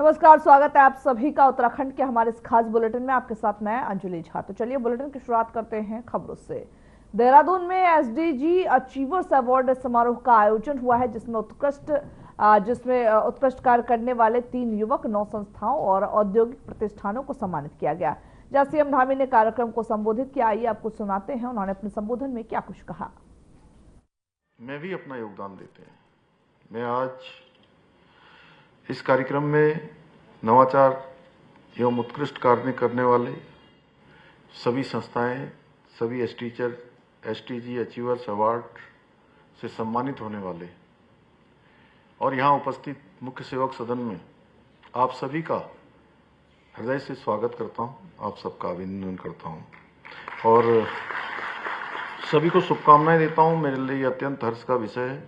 नमस्कार, स्वागत है आप सभी का उत्तराखंड के हमारे इस खास बुलेटिन में। आपके साथ मैं अंजलि झा। तो चलिए बुलेटिन की शुरुआत करते हैं खबरों से। देहरादून में एसडीजी अचीवर्स अवार्ड समारोह का आयोजन हुआ है, जिसमें उत्कृष्ट कार्य करने वाले 3 युवक 9 संस्थाओं और औद्योगिक प्रतिष्ठानों को सम्मानित किया गया। जहां सीएम धामी ने कार्यक्रम को संबोधित किया। आइए आपको सुनाते हैं उन्होंने अपने संबोधन में क्या कुछ कहा। मैं भी अपना योगदान देते हैं। मैं आज इस कार्यक्रम में नवाचार एवं उत्कृष्ट कार्य करने वाले सभी संस्थाएं, सभी एसटीजी अचीवर्स अवार्ड से सम्मानित होने वाले और यहाँ उपस्थित मुख्य सेवक सदन में आप सभी का हृदय से स्वागत करता हूँ, आप सबका अभिनंदन करता हूँ और सभी को शुभकामनाएं देता हूँ। मेरे लिए अत्यंत हर्ष का विषय है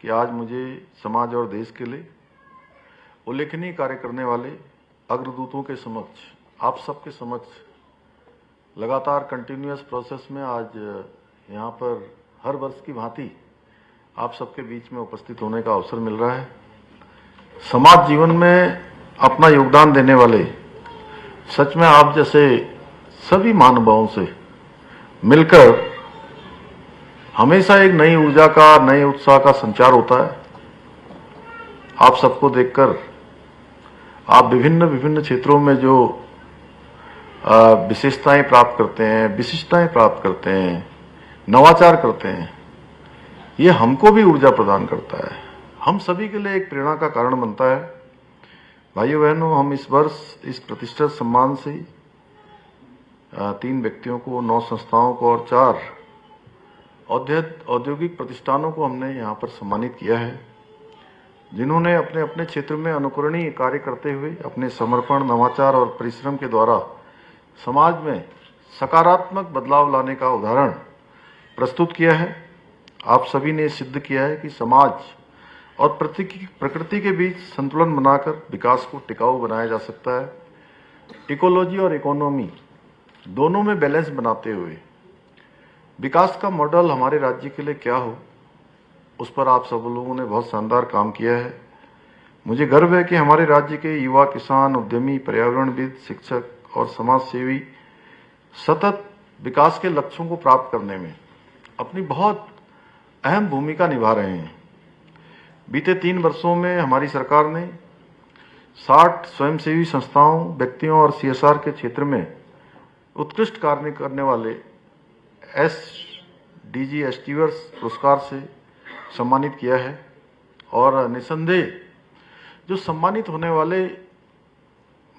कि आज मुझे समाज और देश के लिए उल्लेखनीय कार्य करने वाले अग्रदूतों के समक्ष, आप सबके समक्ष लगातार कंटिन्यूअस प्रोसेस में आज यहाँ पर हर वर्ष की भांति आप सबके बीच में उपस्थित होने का अवसर मिल रहा है। समाज जीवन में अपना योगदान देने वाले सच में आप जैसे सभी महानुभावों से मिलकर हमेशा एक नई ऊर्जा का, नए उत्साह का संचार होता है। आप सबको देखकर आप विभिन्न क्षेत्रों में जो विशेषताएं प्राप्त करते हैं, विशिष्टताएं प्राप्त करते हैं, नवाचार करते हैं, ये हमको भी ऊर्जा प्रदान करता है, हम सभी के लिए एक प्रेरणा का कारण बनता है। भाइयों बहनों, हम इस वर्ष इस प्रतिष्ठित सम्मान से 3 व्यक्तियों को, 9 संस्थाओं को और 4 औद्योगिक प्रतिष्ठानों को हमने यहाँ पर सम्मानित किया है, जिन्होंने अपने अपने क्षेत्र में अनुकरणीय कार्य करते हुए अपने समर्पण, नवाचार और परिश्रम के द्वारा समाज में सकारात्मक बदलाव लाने का उदाहरण प्रस्तुत किया है। आप सभी ने सिद्ध किया है कि समाज और प्रकृति के बीच संतुलन बनाकर विकास को टिकाऊ बनाया जा सकता है। इकोलॉजी और इकोनॉमी दोनों में बैलेंस बनाते हुए विकास का मॉडल हमारे राज्य के लिए क्या हो, उस पर आप सब लोगों ने बहुत शानदार काम किया है। मुझे गर्व है कि हमारे राज्य के युवा, किसान, उद्यमी, पर्यावरणविद, शिक्षक और समाज सेवी सतत विकास के लक्ष्यों को प्राप्त करने में अपनी बहुत अहम भूमिका निभा रहे हैं। बीते 3 वर्षों में हमारी सरकार ने 60 स्वयंसेवी संस्थाओं, व्यक्तियों और सीएसआर के क्षेत्र में उत्कृष्ट कार्य करने वाले एसडीजी अचीवर्स पुरस्कार से सम्मानित किया है और निसंदेह जो सम्मानित होने वाले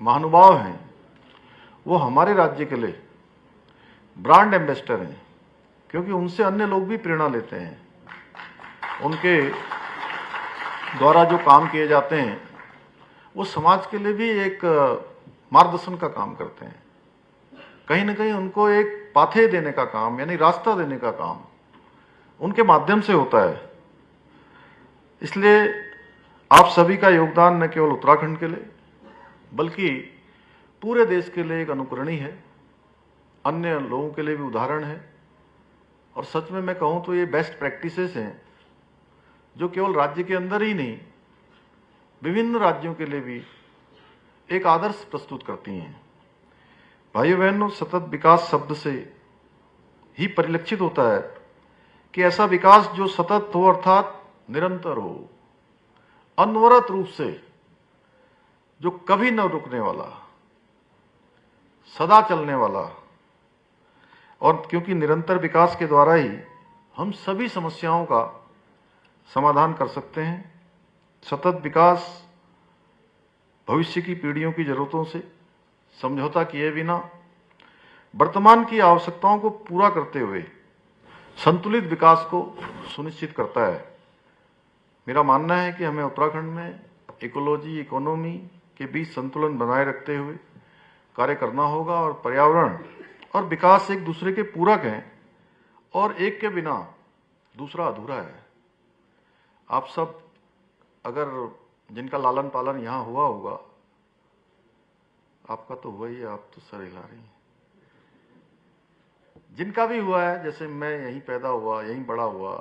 महानुभाव हैं वो हमारे राज्य के लिए ब्रांड एम्बेसडर हैं, क्योंकि उनसे अन्य लोग भी प्रेरणा लेते हैं। उनके द्वारा जो काम किए जाते हैं वो समाज के लिए भी एक मार्गदर्शन का काम करते हैं। कहीं ना कहीं उनको एक पाथे देने का काम, यानी रास्ता देने का काम उनके माध्यम से होता है। इसलिए आप सभी का योगदान न केवल उत्तराखंड के लिए बल्कि पूरे देश के लिए एक अनुकरणीय है, अन्य लोगों के लिए भी उदाहरण है। और सच में मैं कहूं तो ये बेस्ट प्रैक्टिसेस हैं जो केवल राज्य के अंदर ही नहीं, विभिन्न राज्यों के लिए भी एक आदर्श प्रस्तुत करती हैं। भाइयों बहनों, सतत विकास शब्द से ही परिलक्षित होता है कि ऐसा विकास जो सतत हो, अर्थात निरंतर हो, अनवरत रूप से, जो कभी न रुकने वाला, सदा चलने वाला। और क्योंकि निरंतर विकास के द्वारा ही हम सभी समस्याओं का समाधान कर सकते हैं। सतत विकास भविष्य की पीढ़ियों की जरूरतों से समझौता किए बिना वर्तमान की आवश्यकताओं को पूरा करते हुए संतुलित विकास को सुनिश्चित करता है। मेरा मानना है कि हमें उत्तराखंड में इकोलॉजी, इकोनॉमी के बीच संतुलन बनाए रखते हुए कार्य करना होगा और पर्यावरण और विकास एक दूसरे के पूरक हैं और एक के बिना दूसरा अधूरा है। आप सब अगर जिनका लालन पालन यहाँ हुआ होगा, आपका तो हुआ ही, आप तो सर हिला रही हैं, जिनका भी हुआ है, जैसे मैं यहीं पैदा हुआ, यहीं बड़ा हुआ,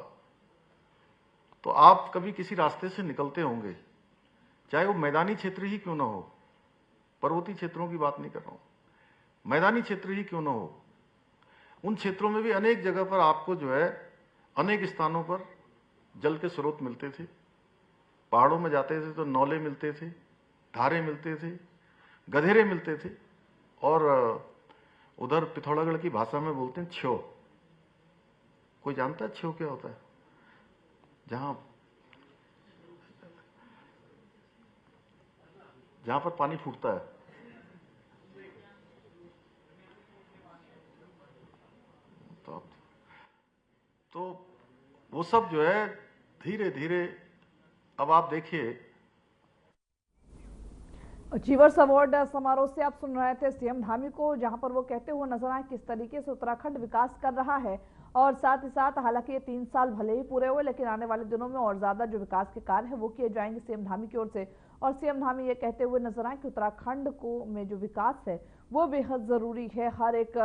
तो आप कभी किसी रास्ते से निकलते होंगे चाहे वो मैदानी क्षेत्र ही क्यों ना हो, पर्वतीय क्षेत्रों की बात नहीं कर रहा हूं, मैदानी क्षेत्र ही क्यों ना हो, उन क्षेत्रों में भी अनेक जगह पर आपको जो है अनेक स्थानों पर जल के स्रोत मिलते थे। पहाड़ों में जाते थे तो नौले मिलते थे, धारे मिलते थे, गधेरे मिलते थे, और उधर पिथौरागढ़ की भाषा में बोलते हैं छ्यो। कोई जानता है छ्यो क्या होता है? जहां पर पानी फूटता है। तो वो सब जो है धीरे धीरे, अब आप देखिए, अचीवर्स अवार्ड समारोह से आप सुन रहे थे सीएम धामी को, जहां पर वो कहते हुए नजर आए किस तरीके से उत्तराखंड विकास कर रहा है। और साथ ही साथ हालांकि ये 3 साल भले ही पूरे हुए, लेकिन आने वाले दिनों में और ज्यादा जो विकास के कार्य है वो किए जाएंगे सीएम धामी की ओर से। और सीएम धामी ये कहते हुए नजर आए कि उत्तराखंड को में जो विकास है वो बेहद जरूरी है। हर एक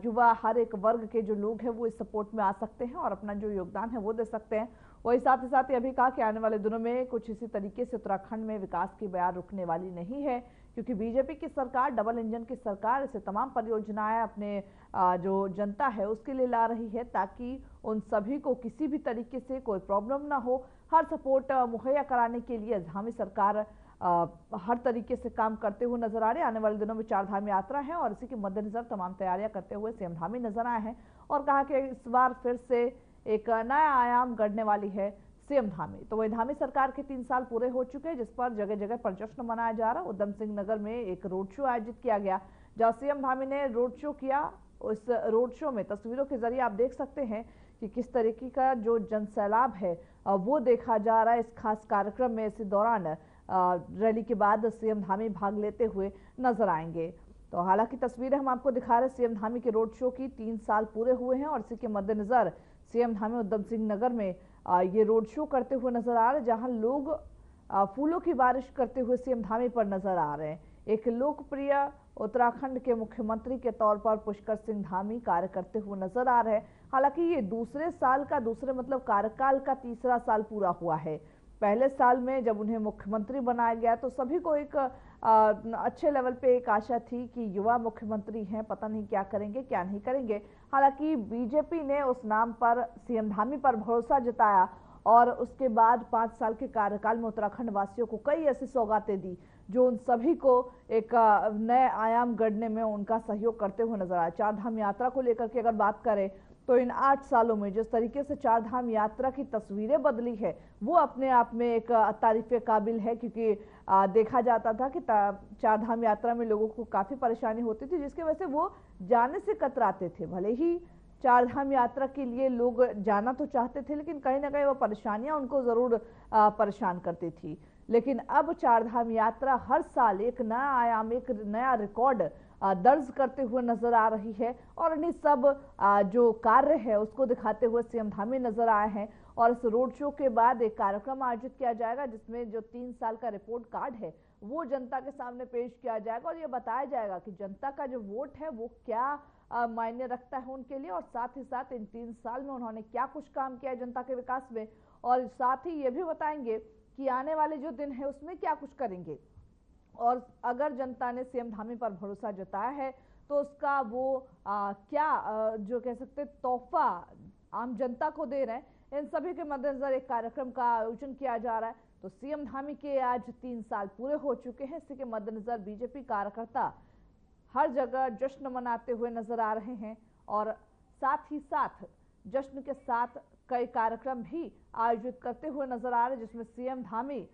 युवा, हर एक वर्ग के जो लोग हैं वो इस सपोर्ट में आ सकते हैं और अपना जो योगदान है वो दे सकते हैं। वही साथ ही साथ ये भी कहा कि आने वाले दिनों में कुछ इसी तरीके से उत्तराखंड में विकास की बयार रुकने वाली नहीं है, क्योंकि बीजेपी की सरकार, डबल इंजन की सरकार, इसे तमाम परियोजनाएं अपने जो जनता है उसके लिए ला रही है, ताकि उन सभी को किसी भी तरीके से कोई प्रॉब्लम ना हो। हर सपोर्ट मुहैया कराने के लिए धामी सरकार हर तरीके से काम करते हुए नजर आ रहे हैं। आने वाले दिनों में 4 धाम यात्रा है और इसी के मद्देनजर तमाम तैयारियां करते हुए सीएम धामी नजर आए हैं और कहा कि इस बार फिर से एक नया आयाम गढ़ने वाली है सीएम धामी। तो वही धामी सरकार के 3 साल पूरे हो चुके हैं, जिस पर जगह जगह पर जश्न मनाया जा रहा है। उधम सिंह नगर में एक रोड शो आयोजित किया गया, जहां सीएम धामी ने रोड शो किया। उस रोड शो में तस्वीरों के जरिए आप देख सकते हैं कि किस तरीके का जो जनसैलाब है वो देखा जा रहा है इस खास कार्यक्रम में। इसी दौरान रैली के बाद सीएम धामी भाग लेते हुए नजर आएंगे। तो हालांकि तस्वीरें हम आपको दिखा रहे हैं सीएम धामी के रोड शो की। 3 साल पूरे हुए हैं और इसी के मद्देनजर सीएम धामी उधम सिंह नगर में ये रोड शो करते हुए नजर आ रहे हैं, जहां लोग फूलों की बारिश करते हुए सीएम धामी पर नजर आ रहे हैं। एक लोकप्रिय उत्तराखंड के मुख्यमंत्री के तौर पर पुष्कर सिंह धामी कार्य करते हुए नजर आ रहे हैं। हालांकि ये दूसरे कार्यकाल का तीसरा साल पूरा हुआ है। पहले साल में जब उन्हें मुख्यमंत्री बनाया गया तो सभी को एक अच्छे लेवल पे एक आशा थी कि युवा मुख्यमंत्री हैं, पता नहीं क्या करेंगे क्या नहीं करेंगे। हालांकि बीजेपी ने उस नाम पर सीएम धामी पर भरोसा जताया और उसके बाद 5 साल के कार्यकाल में उत्तराखंड वासियों को कई ऐसी सौगातें दी जो उन सभी को एक नए आयाम गढ़ने में उनका सहयोग करते हुए नजर आया। 4 धाम यात्रा को लेकर के अगर बात करें तो इन 8 सालों में जिस तरीके से 4 धाम यात्रा की तस्वीरें बदली है वो अपने आप में एक तारीफ काबिल है, क्योंकि देखा जाता था कि 4 धाम यात्रा में लोगों को काफी परेशानी होती थी, जिसकी वजह से वो जाने से कतराते थे। भले ही 4 धाम यात्रा के लिए लोग जाना तो चाहते थे, लेकिन कहीं ना कहीं वो परेशानियां उनको जरूर परेशान करती थी। लेकिन अब 4 धाम यात्रा हर साल एक नया आयाम, एक नया रिकॉर्ड दर्ज करते हुए नजर आ रही है और इन्हीं सब जो कार्य है उसको दिखाते हुए सीएम धामी नजर आए हैं। और इस रोड शो के बाद एक कार्यक्रम आयोजित किया जाएगा, जिसमें जो 3 साल का रिपोर्ट कार्ड है वो जनता के सामने पेश किया जाएगा और ये बताया जाएगा कि जनता का जो वोट है वो क्या मायने रखता है उनके लिए, और साथ ही साथ इन 3 साल में उन्होंने क्या कुछ काम किया है जनता के विकास में, और साथ ही ये भी बताएंगे कि आने वाले जो दिन है उसमें क्या कुछ करेंगे। और अगर जनता ने सीएम धामी पर भरोसा जताया है तो उसका वो जो कह सकते तोहफा आम जनता को दे रहे हैं, इन सभी के मद्देनजर एक कार्यक्रम का आयोजन किया जा रहा है। तो सीएम धामी के आज 3 साल पूरे हो चुके हैं। इसी के मद्देनजर बीजेपी कार्यकर्ता हर जगह जश्न मनाते हुए नजर आ रहे हैं और साथ ही साथ जश्न के साथ कई कार्यक्रम भी आयोजित करते हुए नजर आ रहे हैं, जिसमें सीएम धामी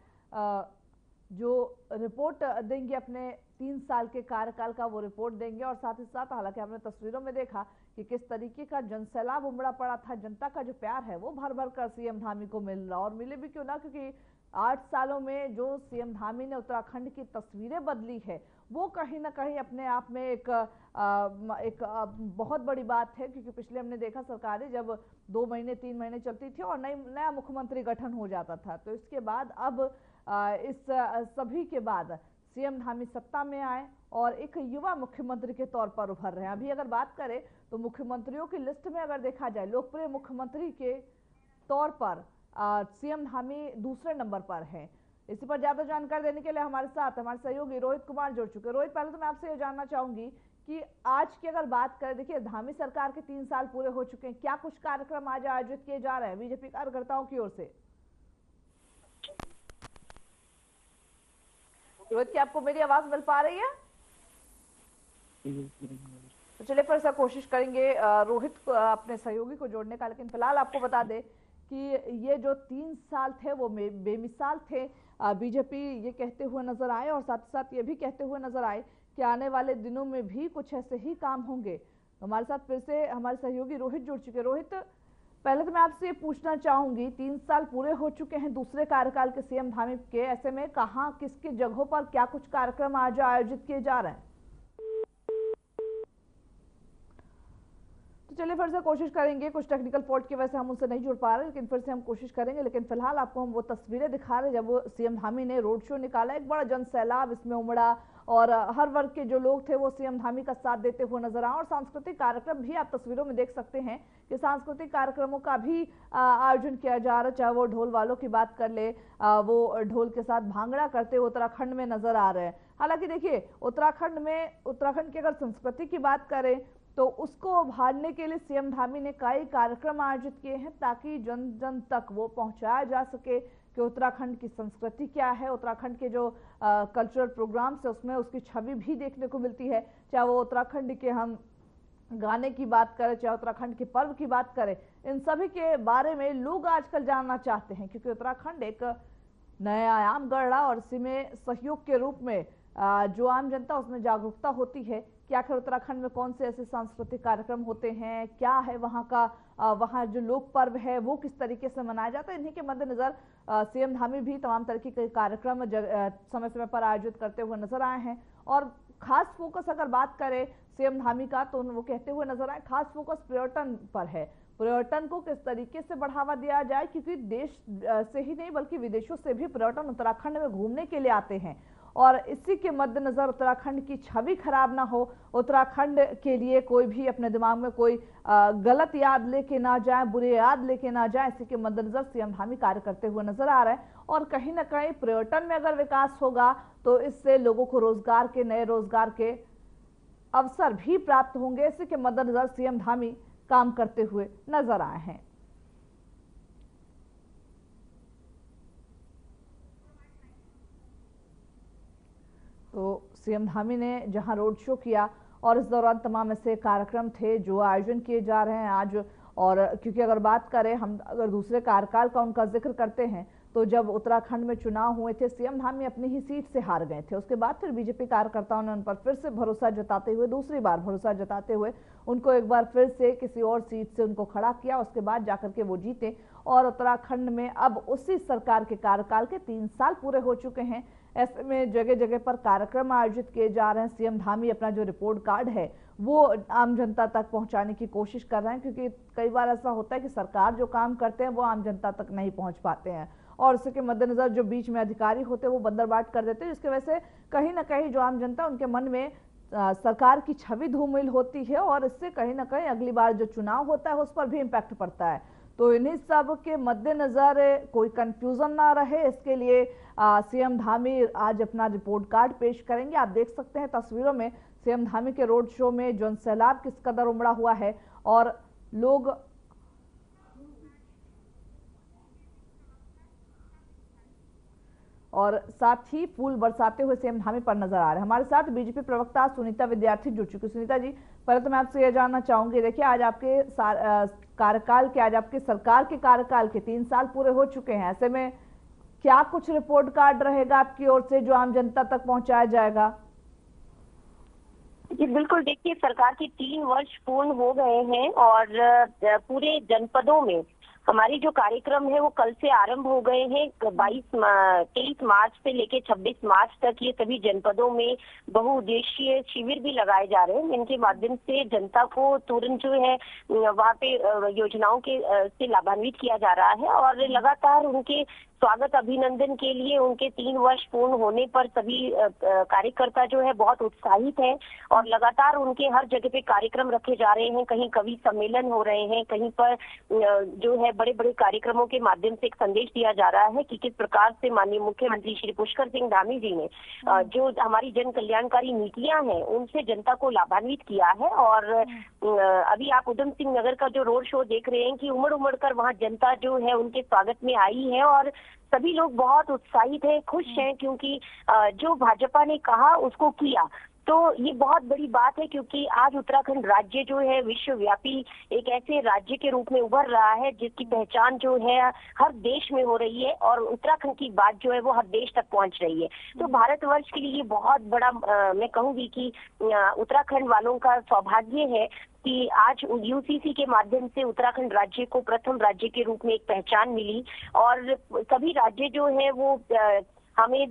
जो रिपोर्ट देंगे अपने 3 साल के कार्यकाल का वो रिपोर्ट देंगे। और साथ ही साथ हालांकि हमने तस्वीरों में देखा कि किस तरीके का जनसैलाब उमड़ा पड़ा था, जनता का जो प्यार है वो भर भर कर सीएम धामी को मिल रहा, और मिले भी क्यों ना, क्योंकि 8 सालों में जो सीएम धामी ने उत्तराखंड की तस्वीरें बदली है वो कहीं ना कहीं अपने आप में एक बहुत बड़ी बात है। क्योंकि पिछले हमने देखा सरकारें जब 2 महीने 3 महीने चलती थी और नया मुख्यमंत्री गठन हो जाता था, तो इसके बाद अब इस सभी के बाद सीएम धामी सत्ता में आए और एक युवा मुख्यमंत्री के तौर पर उभर रहे हैं। अभी अगर बात करें तो मुख्यमंत्रियों की लिस्ट में अगर देखा जाए लोकप्रिय मुख्यमंत्री के तौर पर सीएम धामी दूसरे नंबर पर है। इसी पर ज्यादा जानकारी देने के लिए हमारे साथ हमारे सहयोगी रोहित कुमार जुड़ चुके हैं। रोहित, पहले तो मैं आपसे ये जानना चाहूंगी कि आज की अगर बात करें, देखिए धामी सरकार के 3 साल पूरे हो चुके हैं, क्या कुछ कार्यक्रम आज आयोजित किए जा रहे हैं बीजेपी कार्यकर्ताओं की ओर से? रोहित, क्या आपको मेरी आवाज मिल पा रही है? तो चलिए फिर से कोशिश करेंगे रोहित अपने सहयोगी को जोड़ने का, लेकिन फिलहाल आपको बता दें कि ये जो 3 साल थे वो बेमिसाल थे। बीजेपी ये कहते हुए नजर आए और साथ ही साथ ये भी कहते हुए नजर आए कि आने वाले दिनों में भी कुछ ऐसे ही काम होंगे। हमारे साथ फिर से हमारे सहयोगी रोहित जुड़ चुके। रोहित, पहले तो मैं आपसे ये पूछना चाहूंगी, 3 साल पूरे हो चुके हैं दूसरे कार्यकाल के सीएम धामी के, ऐसे में कहाँ किसकी जगहों पर क्या कुछ कार्यक्रम आज आयोजित किए जा रहे हैं? तो चलिए फिर से कोशिश करेंगे, कुछ टेक्निकल फॉल्ट की वजह से हम उनसे नहीं जुड़ पा रहे, लेकिन फिर से हम कोशिश करेंगे। लेकिन फिलहाल आपको हम वो तस्वीरें दिखा रहे हैं जब वो सीएम धामी ने रोड शो निकाला, एक बड़ा जन सैलाब इसमें उमड़ा और हर वर्ग के जो लोग थे वो सीएम धामी का साथ देते हुए नजर आए। और सांस्कृतिक कार्यक्रम भी आप तस्वीरों में देख सकते हैं कि सांस्कृतिक कार्यक्रमों का भी आयोजन किया जा रहा है, चाहे वो ढोल वालों की बात कर ले, वो ढोल के साथ भांगड़ा करते हुए उत्तराखंड में नजर आ रहे हैं। हालांकि देखिए उत्तराखंड की अगर संस्कृति की बात करें तो उसको उभारने के लिए सीएम धामी ने कई कार्यक्रम आयोजित किए हैं ताकि जन जन तक वो पहुंचाया जा सके कि उत्तराखंड की संस्कृति क्या है। उत्तराखंड के जो कल्चरल प्रोग्राम्स है उसमें उसकी छवि भी देखने को मिलती है, चाहे वो उत्तराखंड के हम गाने की बात करें, चाहे उत्तराखंड के पर्व की बात करें, इन सभी के बारे में लोग आजकल जानना चाहते हैं क्योंकि उत्तराखंड एक नया आयाम गढ़ रहा और इसी में सहयोग के रूप में जो आम जनता उसमें जागरूकता होती है कि आखिर उत्तराखंड में कौन से ऐसे सांस्कृतिक कार्यक्रम होते हैं, क्या है वहाँ का, वहाँ जो लोक पर्व है वो किस तरीके से मनाया जाता है। इन्हीं के मद्देनजर सीएम धामी भी तमाम तरीके के कार्यक्रम समय समय पर आयोजित करते हुए नजर आए हैं। और खास फोकस अगर बात करें सीएम धामी का तो वो कहते हुए नजर आए खास फोकस पर्यटन पर है। पर्यटन को किस तरीके से बढ़ावा दिया जाए क्योंकि देश से ही नहीं बल्कि विदेशों से भी पर्यटन उत्तराखंड में घूमने के लिए आते हैं और इसी के मद्देनजर उत्तराखंड की छवि खराब ना हो, उत्तराखंड के लिए कोई भी अपने दिमाग में कोई गलत याद लेके ना जाए, बुरी याद लेके ना जाए, इसी के मद्देनजर सीएम धामी कार्य करते हुए नजर आ रहे हैं। और कहीं ना कहीं पर्यटन में अगर विकास होगा तो इससे लोगों को रोजगार के नए रोजगार के अवसर भी प्राप्त होंगे। इसी के मद्देनजर सीएम धामी काम करते हुए नजर आए हैं। तो सीएम धामी ने जहां रोड शो किया और इस दौरान तमाम ऐसे कार्यक्रम थे जो आयोजन किए जा रहे हैं आज। और क्योंकि अगर बात करें हम अगर दूसरे कार्यकाल का उनका जिक्र करते हैं तो जब उत्तराखंड में चुनाव हुए थे सीएम धामी अपनी ही सीट से हार गए थे, उसके बाद फिर बीजेपी कार्यकर्ताओं ने उन पर फिर से भरोसा जताते हुए दूसरी बार भरोसा जताते हुए उनको एक बार फिर से किसी और सीट से उनको खड़ा किया, उसके बाद जाकर के वो जीते। और उत्तराखंड में अब उसी सरकार के कार्यकाल के 3 साल पूरे हो चुके हैं। ऐसे में जगह जगह पर कार्यक्रम आयोजित किए जा रहे हैं। सीएम धामी अपना जो रिपोर्ट कार्ड है वो आम जनता तक पहुंचाने की कोशिश कर रहे हैं क्योंकि कई बार ऐसा होता है कि सरकार जो काम करते हैं वो आम जनता तक नहीं पहुंच पाते हैं और इसके मद्देनजर जो बीच में अधिकारी होते हैं वो बंदरबाट कर देते हैं, जिसकी वजह से कहीं ना कहीं जो आम जनता उनके मन में सरकार की छवि धूमिल होती है और इससे कहीं ना कहीं अगली बार जो चुनाव होता है उस पर भी इम्पैक्ट पड़ता है। तो इन्हीं सब के मद्देनजर कोई कंफ्यूजन ना रहे इसके लिए सीएम धामी आज अपना रिपोर्ट कार्ड पेश करेंगे। आप देख सकते हैं तस्वीरों में सीएम धामी के रोड शो में जन सैलाब किस कदर उमड़ा हुआ है और लोग और साथ ही फूल बरसाते हुए सीएम धामी पर नजर आ रहे हैं। हमारे साथ बीजेपी प्रवक्ता सुनीता विद्यार्थी जुड़ चुकी। सुनीता जी, पहले तो मैं आपसे यह जानना चाहूंगी, देखिए आज आपके कार्यकाल के आज आपकी सरकार के कार्यकाल के 3 साल पूरे हो चुके हैं, ऐसे में क्या कुछ रिपोर्ट कार्ड रहेगा आपकी ओर से जो आम जनता तक पहुंचाया जाएगा? जी बिल्कुल, देखिए सरकार के 3 वर्ष पूर्ण हो गए हैं और पूरे जनपदों में हमारी जो कार्यक्रम है वो कल से आरंभ हो गए हैं। 23 मार्च से लेके 26 मार्च तक ये सभी जनपदों में बहुउद्देशीय शिविर भी लगाए जा रहे हैं। इनके माध्यम से जनता को तुरंत जो है वहाँ पे योजनाओं के से लाभान्वित किया जा रहा है और लगातार उनके स्वागत अभिनंदन के लिए उनके 3 वर्ष पूर्ण होने पर सभी कार्यकर्ता जो है बहुत उत्साहित है और लगातार उनके हर जगह पे कार्यक्रम रखे जा रहे हैं। कहीं कवि सम्मेलन हो रहे हैं, कहीं पर जो है बड़े बड़े कार्यक्रमों के माध्यम से एक संदेश दिया जा रहा है कि किस प्रकार से माननीय मुख्यमंत्री श्री पुष्कर सिंह धामी जी ने जो हमारी जन कल्याणकारी नीतियां हैं उनसे जनता को लाभान्वित किया है। और अभी आप उधम सिंह नगर का जो रोड शो देख रहे हैं कि उमड़ उमड़ कर वहाँ जनता जो है उनके स्वागत में आई है और सभी लोग बहुत उत्साहित हैं, खुश हैं, क्योंकि जो भाजपा ने कहा उसको किया। तो ये बहुत बड़ी बात है, क्योंकि आज उत्तराखंड राज्य जो है विश्वव्यापी एक ऐसे राज्य के रूप में उभर रहा है जिसकी पहचान जो है हर देश में हो रही है और उत्तराखंड की बात जो है वो हर देश तक पहुंच रही है। तो भारतवर्ष के लिए ये बहुत बड़ा मैं कहूंगी कि उत्तराखंड वालों का सौभाग्य है कि आज यूसीसी के माध्यम से उत्तराखंड राज्य को प्रथम राज्य के रूप में एक पहचान मिली और सभी राज्य जो है वो हमें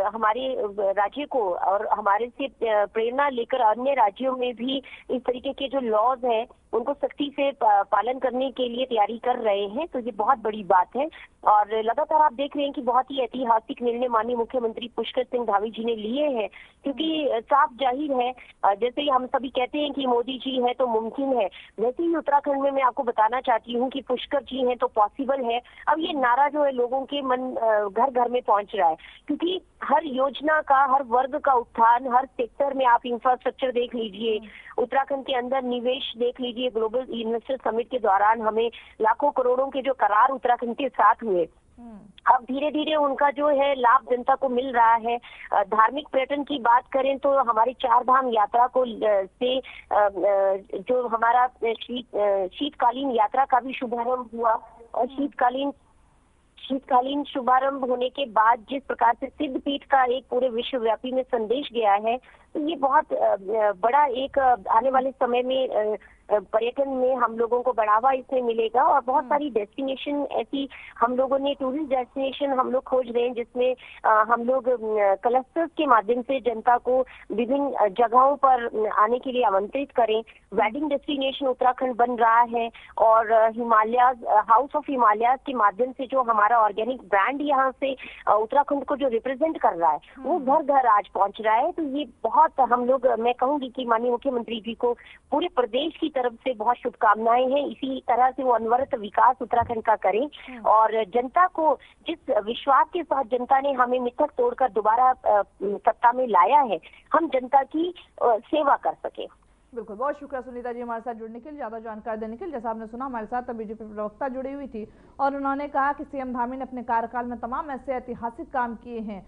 हमारे राज्य को और हमारे से प्रेरणा लेकर अन्य राज्यों में भी इस तरीके के जो लॉज हैं उनको सख्ती से पालन करने के लिए तैयारी कर रहे हैं। तो ये बहुत बड़ी बात है और लगातार आप देख रहे हैं कि बहुत ही ऐतिहासिक निर्णय माननीय मुख्यमंत्री पुष्कर सिंह धामी जी ने लिए हैं, क्योंकि साफ जाहिर है जैसे हम सभी कहते हैं कि मोदी जी है तो मुमकिन है, वैसे ही उत्तराखंड में मैं आपको बताना चाहती हूँ कि पुष्कर जी है तो पॉसिबल है। अब ये नारा जो है लोगों के मन घर घर में पहुंच रहा है, क्योंकि हर योजना का, हर वर्ग का उत्थान, हर सेक्टर में आप इंफ्रास्ट्रक्चर देख लीजिए, उत्तराखंड के अंदर निवेश देख लीजिए। ग्लोबल इन्वेस्टर समिट के दौरान हमें लाखों करोड़ों के जो करार उत्तराखंड के साथ हुए, अब धीरे धीरे उनका जो है लाभ जनता को मिल रहा है। धार्मिक पर्यटन की बात करें तो हमारी 4 धाम यात्रा को से जो हमारा शीतकालीन यात्रा का भी शुभारंभ हुआ और शीतकालीन शुभारंभ होने के बाद जिस प्रकार से सिद्धपीठ का एक पूरे विश्वव्यापी में संदेश गया है, तो ये बहुत बड़ा एक आने वाले समय में पर्यटन में हम लोगों को बढ़ावा इसमें मिलेगा और बहुत सारी डेस्टिनेशन ऐसी हम लोगों ने टूरिस्ट डेस्टिनेशन हम लोग खोज रहे हैं जिसमें हम लोग क्लस्टर्स के माध्यम से जनता को विभिन्न जगहों पर आने के लिए आमंत्रित करें। वेडिंग डेस्टिनेशन उत्तराखंड बन रहा है और हिमालयाज, हाउस ऑफ हिमालयाज के माध्यम से जो हमारा ऑर्गेनिक ब्रांड यहाँ से उत्तराखंड को जो रिप्रेजेंट कर रहा है वो घर घर आज पहुंच रहा है। तो ये बहुत हम लोग, मैं कहूंगी कि माननीय मुख्यमंत्री जी को पूरे प्रदेश की तरफ से बहुत शुभकामनाएं हैं। इसी तरह से वो अनवरत विकास उत्तराखंड का करें और जनता को जिस विश्वास के साथ जनता ने हमें मिथक तोड़कर दोबारा सत्ता में लाया है, हम जनता की सेवा कर सके। बिल्कुल, बहुत शुक्रिया सुनीता जी हमारे साथ जुड़ने के लिए, ज्यादा जानकारी देने के लिए। जैसा आपने सुना हमारे साथ बीजेपी प्रवक्ता जुड़ी हुई थी और उन्होंने कहा कि सीएम धामी ने अपने कार्यकाल में तमाम ऐसे ऐतिहासिक काम किए हैं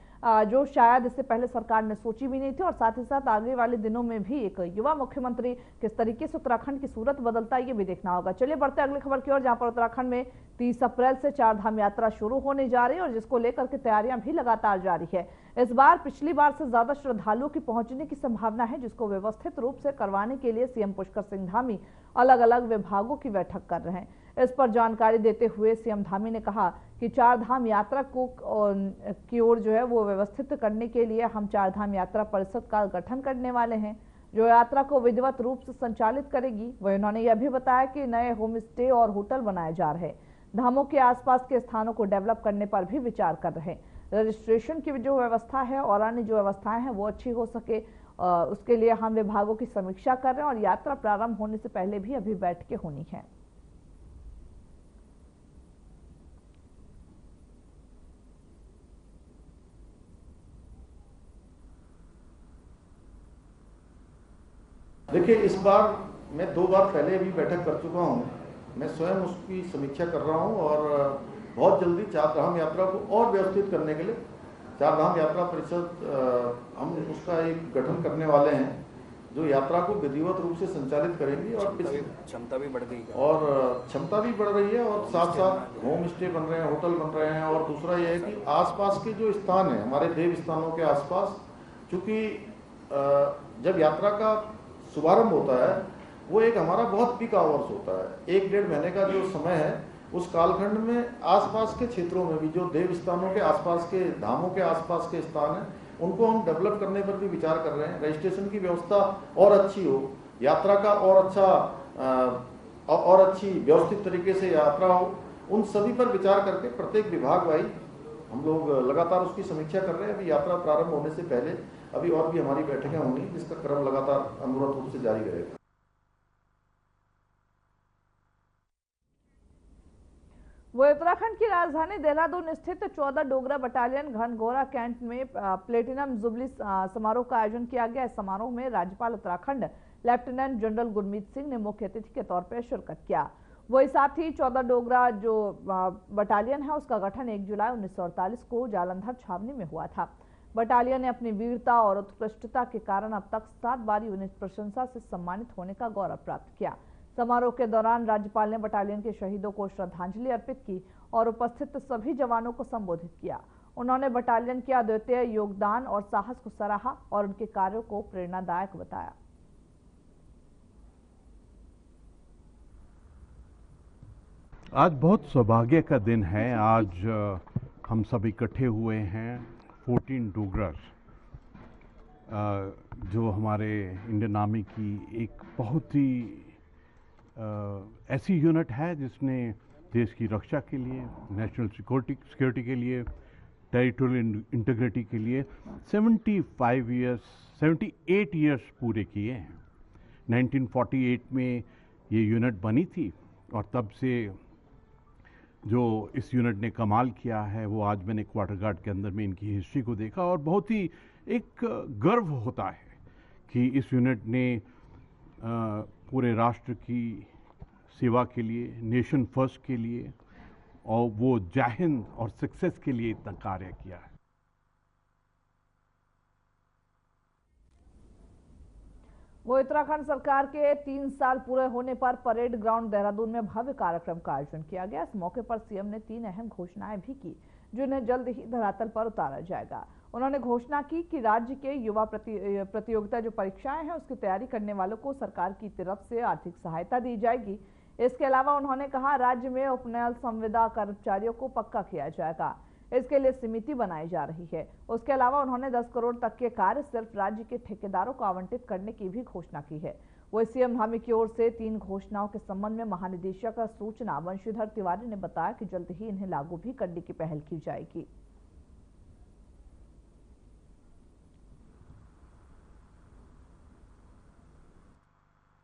जो शायद इससे पहले सरकार ने सोची भी नहीं थी और साथ ही साथ आगे वाले दिनों में भी एक युवा मुख्यमंत्री किस तरीके से उत्तराखंड की सूरत बदलता है ये भी देखना होगा। चलिए बढ़ते अगली खबर की ओर, जहां पर उत्तराखंड में 30 अप्रैल से 4 धाम यात्रा शुरू होने जा रही है और जिसको लेकर के तैयारियां भी लगातार जारी है। इस बार पिछली बार से ज्यादा श्रद्धालुओं की पहुंचने की संभावना है, जिसको व्यवस्थित रूप से करवाने के लिए सीएम पुष्कर सिंह धामी अलग अलग विभागों की बैठक कर रहे हैं। इस पर जानकारी देते हुए सीएम धामी ने कहा कि 4 धाम यात्रा की ओर जो है वो व्यवस्थित करने के लिए हम 4 धाम यात्रा परिषद का गठन करने वाले हैं, जो यात्रा को विधिवत रूप से संचालित करेगी। वह उन्होंने यह भी बताया कि नए होम स्टे और होटल बनाए जा रहे हैं, धामों के आसपास के स्थानों को डेवलप करने पर भी विचार कर रहे हैं। रजिस्ट्रेशन की जो व्यवस्था है और अन्य जो व्यवस्थाएं हैं वो अच्छी हो सके, उसके लिए हम विभागों की समीक्षा कर रहे हैं और यात्रा प्रारंभ होने से पहले भी अभी बैठकें होनी है। देखिए, इस बार मैं 2 बार पहले भी बैठक कर चुका हूँ, मैं स्वयं उसकी समीक्षा कर रहा हूँ और बहुत जल्दी 4 धाम यात्रा को और व्यवस्थित करने के लिए 4 धाम यात्रा परिषद हम उसका एक गठन करने वाले हैं जो यात्रा को विधिवत रूप से संचालित करेंगी और क्षमता भी बढ़ गई और क्षमता भी बढ़ रही है और साथ साथ होम स्टे बन रहे हैं, होटल बन रहे हैं। और दूसरा यह है कि आसपास के जो स्थान है हमारे देव स्थानों के आसपास, चूँकि जब यात्रा का शुभारंभ होता है वो एक हमारा बहुत पीक आवर्स होता है, 1-1.5 महीने का जो समय है उस कालखंड में आसपास के क्षेत्रों में भी जो देव स्थानों के आसपास के धामों के आसपास के स्थान हैं उनको हम डेवलप करने पर भी विचार कर रहे हैं। रजिस्ट्रेशन की व्यवस्था और अच्छी हो, यात्रा का और अच्छी व्यवस्थित तरीके से यात्रा हो, उन सभी पर विचार करके प्रत्येक विभाग वाइज हम लोग लगातार उसकी समीक्षा कर रहे हैं। अभी यात्रा प्रारंभ होने से पहले अभी और भी हमारी बैठकें होंगी, जिसका क्रम लगातार अनवरत रूप से जारी रहेगा। वो उत्तराखंड की राजधानी देहरादून स्थित 14 डोगरा बटालियन घनघोरा कैंट में प्लेटिनम जुबली समारोह का आयोजन किया गया। इस समारोह में राज्यपाल उत्तराखंड लेफ्टिनेंट जनरल गुरमीत सिंह ने मुख्य अतिथि के तौर पर शिरकत किया। वही साथ ही 14 डोगरा जो बटालियन है उसका गठन 1 जुलाई 1948 को जालंधर छावनी में हुआ था। बटालियन ने अपनी वीरता और उत्कृष्टता के कारण अब तक 7 बार यूनिट प्रशंसा से सम्मानित होने का गौरव प्राप्त किया। समारोह के दौरान राज्यपाल ने बटालियन के शहीदों को श्रद्धांजलि अर्पित की और उपस्थित सभी जवानों को संबोधित किया। उन्होंने बटालियन के अद्वितीय योगदान और साहस को सराहा और उनके कार्यों को प्रेरणादायक बताया। आज बहुत सौभाग्य का दिन है। आज हम सब इकट्ठे हुए हैं 14 डोगरर्स, जो हमारे इंडियन आर्मी की एक बहुत ही ऐसी यूनिट है जिसने देश की रक्षा के लिए, नेशनल सिक्योरिटी के लिए, टेरिटोरियल इंटीग्रिटी के लिए 78 ईयर्स पूरे किए हैं। 1948 में ये यूनिट बनी थी और तब से जो इस यूनिट ने कमाल किया है वो आज मैंने क्वार्टर गार्ड के अंदर में इनकी हिस्ट्री को देखा और बहुत ही एक गर्व होता है कि इस यूनिट ने पूरे राष्ट्र की सेवा के लिए, नेशन फर्स्ट के लिए और वो जय हिंद और सक्सेस के लिए इतना कार्य किया है। वो उत्तराखंड सरकार के 3 साल पूरे होने पर परेड ग्राउंड देहरादून में भव्य कार्यक्रम का आयोजन किया गया। इस मौके पर सीएम ने 3 अहम घोषणाएं भी की जिन्हें जल्द ही धरातल पर उतारा जाएगा। उन्होंने घोषणा की कि राज्य के युवा प्रतियोगिता जो परीक्षाएं हैं उसकी तैयारी करने वालों को सरकार की तरफ से आर्थिक सहायता दी जाएगी। इसके अलावा उन्होंने कहा राज्य में उपनल संविदा कर्मचारियों को पक्का किया जाएगा, इसके लिए समिति बनाई जा रही है। उसके अलावा उन्होंने 10 करोड़ तक के कार्य सिर्फ राज्य के ठेकेदारों को आवंटित करने की भी घोषणा की है। वही सीएम धामी की ओर से 3 घोषणाओं के संबंध में महानिदेशक सूचना वंशीधर तिवारी ने बताया कि जल्द ही इन्हें लागू भी करने की पहल की जाएगी।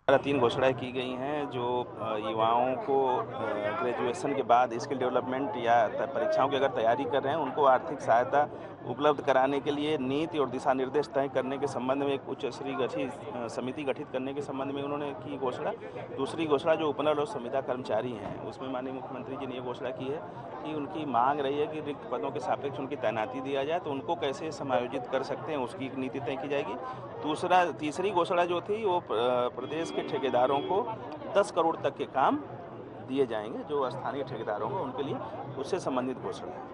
3 घोषणाएं की गई हैं जो युवाओं को ग्रेजुएशन के बाद स्किल डेवलपमेंट या परीक्षाओं की अगर तैयारी कर रहे हैं उनको आर्थिक सहायता उपलब्ध कराने के लिए नीति और दिशा निर्देश तय करने के संबंध में एक उच्च स्तरीय समिति गठित करने के संबंध में उन्होंने की घोषणा। दूसरी घोषणा जो उपनल और संविदा कर्मचारी हैं उसमें माननीय मुख्यमंत्री जी ने ये घोषणा की है कि उनकी मांग रही है कि रिक्त पदों के सापेक्ष उनकी तैनाती दिया जाए, तो उनको कैसे समायोजित कर सकते हैं उसकी एक नीति तय की जाएगी। तीसरी घोषणा जो थी वो प्रदेश के ठेकेदारों को 10 करोड़ तक के काम दिए जाएंगे जो स्थानीय ठेकेदारों को, उनके लिए उससे संबंधित घोषणा है।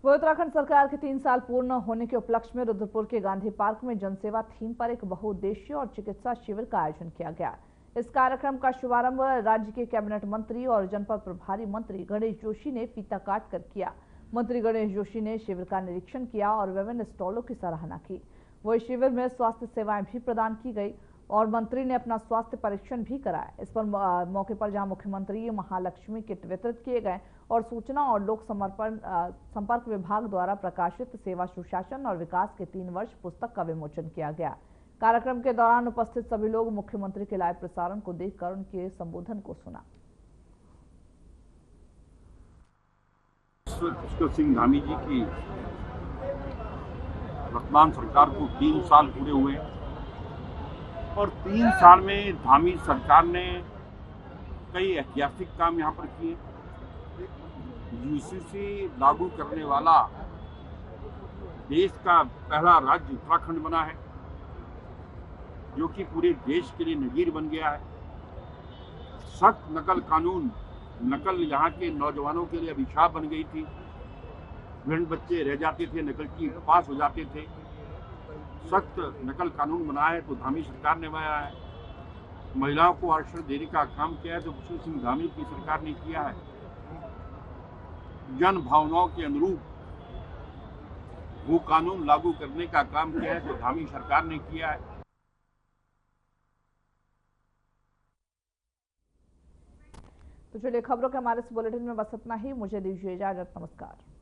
वो उत्तराखंड सरकार के 3 साल पूर्ण होने के उपलक्ष्य में रुद्रपुर के गांधी पार्क में जनसेवा थीम पर एक बहुउद्देशीय और चिकित्सा शिविर का आयोजन किया गया। इस कार्यक्रम का शुभारंभ राज्य के कैबिनेट मंत्री और जनपद प्रभारी मंत्री गणेश जोशी ने फीता काट कर किया। मंत्री गणेश जोशी ने शिविर का निरीक्षण किया और विभिन्न स्टॉलों की सराहना की। वही शिविर में स्वास्थ्य सेवाएं भी प्रदान की गई और मंत्री ने अपना स्वास्थ्य परीक्षण भी कराया। इस पर मौके पर जहां मुख्यमंत्री महालक्ष्मी किट वितरित किए गए और सूचना और लोक संपर्क विभाग द्वारा प्रकाशित सेवा सुशासन और विकास के 3 वर्ष पुस्तक का विमोचन किया गया। कार्यक्रम के दौरान उपस्थित सभी लोग मुख्यमंत्री के लाइव प्रसारण को देखकर उनके संबोधन को सुना। पुष्कर सिंह धामी जी की वर्तमान सरकार को 3 साल पूरे हुए और 3 साल में धामी सरकार ने कई ऐतिहासिक काम यहाँ पर किए। यूसीसी लागू करने वाला देश का पहला राज्य उत्तराखंड बना है, जो कि पूरे देश के लिए नजीर बन गया है। सख्त नकल कानून, नकल यहाँ के नौजवानों के लिए अभिशाप बन गई थी। भिंड बच्चे रह जाते थे, नकल की पास हो जाते थे। सख्त नकल कानून बना है तो धामी सरकार ने बनाया है। महिलाओं को आरक्षण देने का काम किया है तो पुष्कर सिंह धामी की सरकार ने किया है। जन भावनाओं के अनुरूप वो कानून लागू करने का काम किया है तो धामी सरकार ने किया है। तो चलिए खबरों के हमारे इस बुलेटिन में बस इतना ही। मुझे दीजिए इजाजत। नमस्कार।